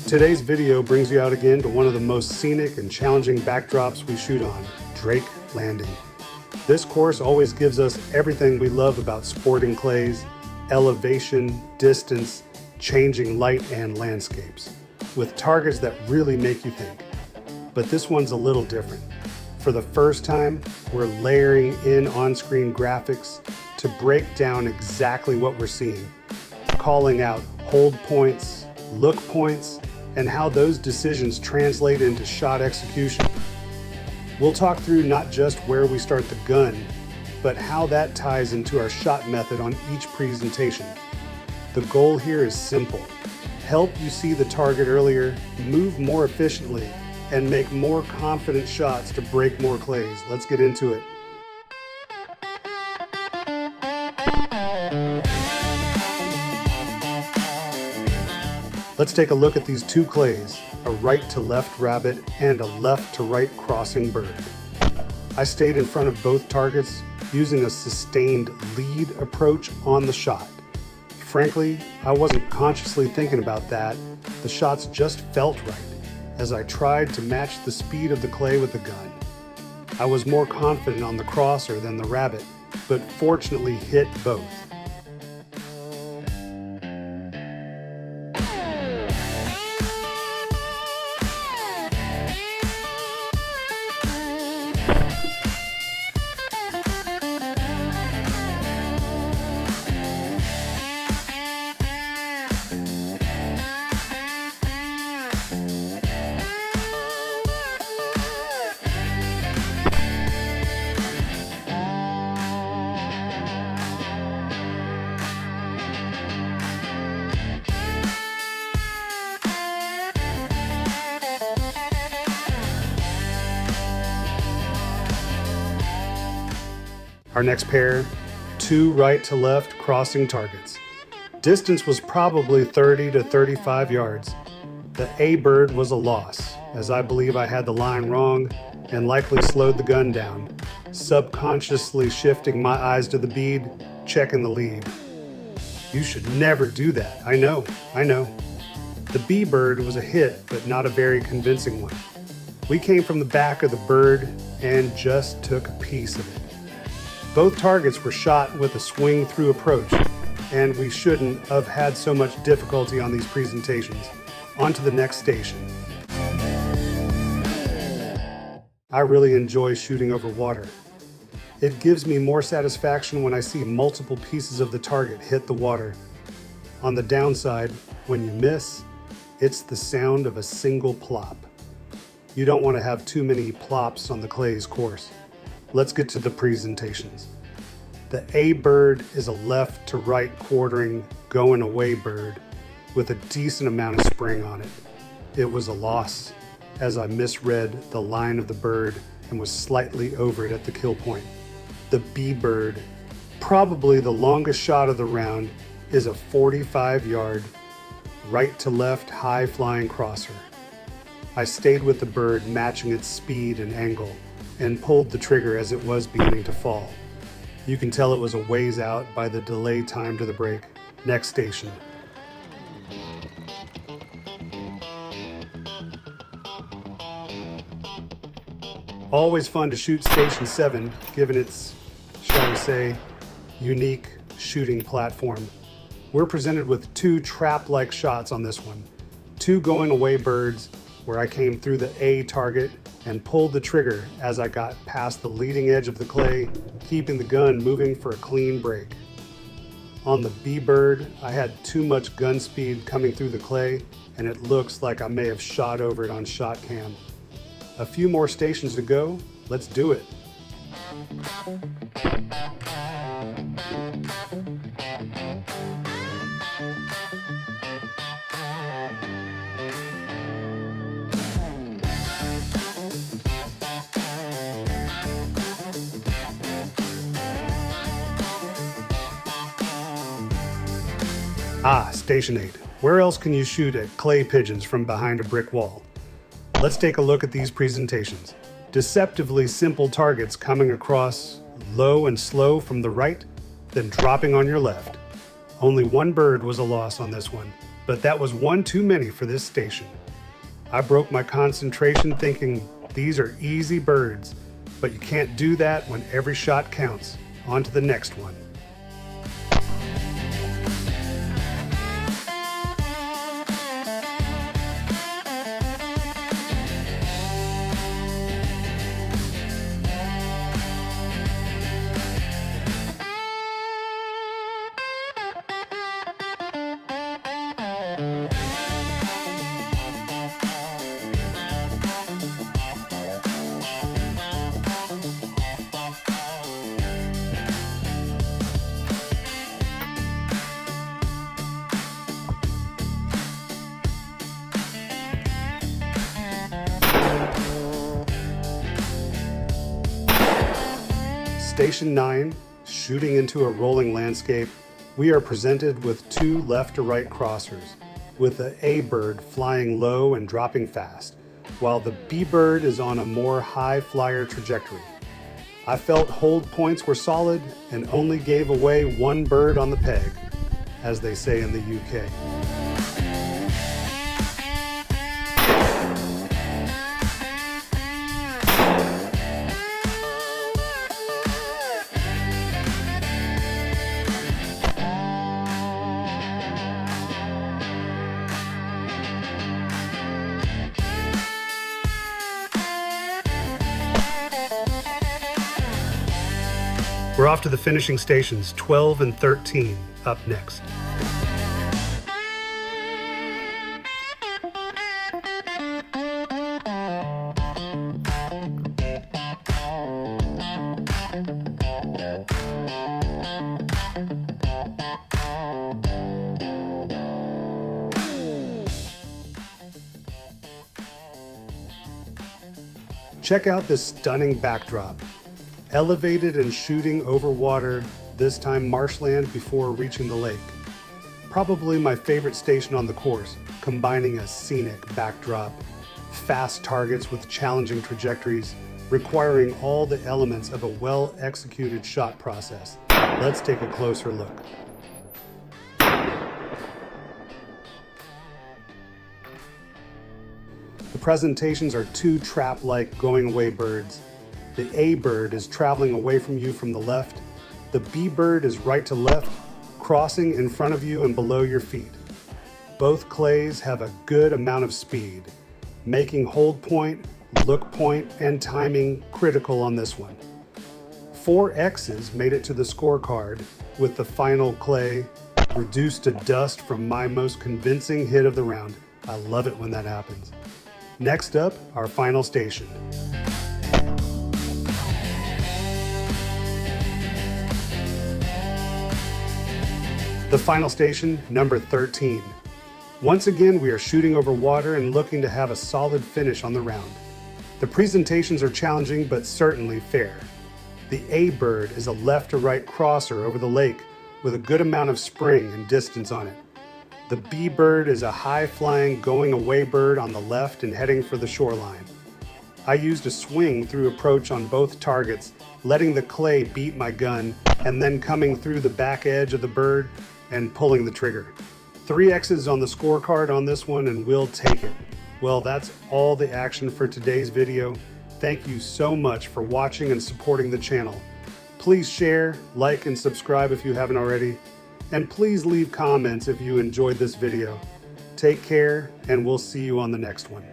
Today's video brings you out again to one of the most scenic and challenging backdrops we shoot on, Drake Landing. This course always gives us everything we love about sporting clays: elevation, distance, changing light, and landscapes, with targets that really make you think. But this one's a little different. For the first time, we're layering in on-screen graphics to break down exactly what we're seeing, calling out hold points, look points, and how those decisions translate into shot execution. We'll talk through not just where we start the gun, but how that ties into our shot method on each presentation. The goal here is simple: help you see the target earlier, move more efficiently, and make more confident shots to break more clays. Let's get into it. Let's take a look at these two clays, a right to left rabbit and a left to right crossing bird. I stayed in front of both targets using a sustained lead approach on the shot. Frankly, I wasn't consciously thinking about that. The shots just felt right as I tried to match the speed of the clay with the gun. I was more confident on the crosser than the rabbit, but fortunately hit both. Our next pair, two right to left crossing targets. Distance was probably 30 to 35 yards. The A bird was a loss, as I believe I had the line wrong and likely slowed the gun down, subconsciously shifting my eyes to the bead, checking the lead. You should never do that. I know. The B bird was a hit, but not a very convincing one. We came from the back of the bird and just took a piece of it. Both targets were shot with a swing through approach, and we shouldn't have had so much difficulty on these presentations. On to the next station. I really enjoy shooting over water. It gives me more satisfaction when I see multiple pieces of the target hit the water. On the downside, when you miss, it's the sound of a single plop. You don't want to have too many plops on the clay's course. Let's get to the presentations. The A bird is a left to right quartering, going away bird with a decent amount of spring on it. It was a loss, as I misread the line of the bird and was slightly over it at the kill point. The B bird, probably the longest shot of the round, is a 45-yard, right to left high flying crosser. I stayed with the bird, matching its speed and angle, and pulled the trigger as it was beginning to fall. You can tell it was a ways out by the delay time to the break. Next station. Always fun to shoot Station 7, given its, shall we say, unique shooting platform. We're presented with two trap-like shots on this one. Two going away birds, where I came through the A target and pulled the trigger as I got past the leading edge of the clay, keeping the gun moving for a clean break. On the B bird, I had too much gun speed coming through the clay, and it looks like I may have shot over it on shot cam. A few more stations to go. Let's do it. Station 8. Where else can you shoot at clay pigeons from behind a brick wall? Let's take a look at these presentations. Deceptively simple targets coming across low and slow from the right, then dropping on your left. Only one bird was a loss on this one, but that was one too many for this station. I broke my concentration thinking these are easy birds, but you can't do that when every shot counts. On to the next one. Station 9, shooting into a rolling landscape, we are presented with two left to right crossers, with the A bird flying low and dropping fast, while the B bird is on a more high flyer trajectory. I felt hold points were solid and only gave away one bird on the peg, as they say in the UK. We're off to the finishing stations, 12 and 13, up next. Check out this stunning backdrop. Elevated and shooting over water, this time marshland before reaching the lake. Probably my favorite station on the course, combining a scenic backdrop, fast targets with challenging trajectories, requiring all the elements of a well-executed shot process. Let's take a closer look. The presentations are two trap-like going-away birds. The A bird is traveling away from you from the left. The B bird is right to left, crossing in front of you and below your feet. Both clays have a good amount of speed, making hold point, look point, and timing critical on this one. 4 X's made it to the scorecard, with the final clay reduced to dust from my most convincing hit of the round. I love it when that happens. Next up, our final station. The final station, number 13. Once again, we are shooting over water and looking to have a solid finish on the round. The presentations are challenging, but certainly fair. The A bird is a left to right crosser over the lake with a good amount of spring and distance on it. The B bird is a high-flying going-away bird on the left and heading for the shoreline. I used a swing through approach on both targets, letting the clay beat my gun and then coming through the back edge of the bird and pulling the trigger. 3 X's on the scorecard on this one and we'll take it. Well, that's all the action for today's video. Thank you so much for watching and supporting the channel. Please share, like, and subscribe if you haven't already. And please leave comments if you enjoyed this video. Take care, and we'll see you on the next one.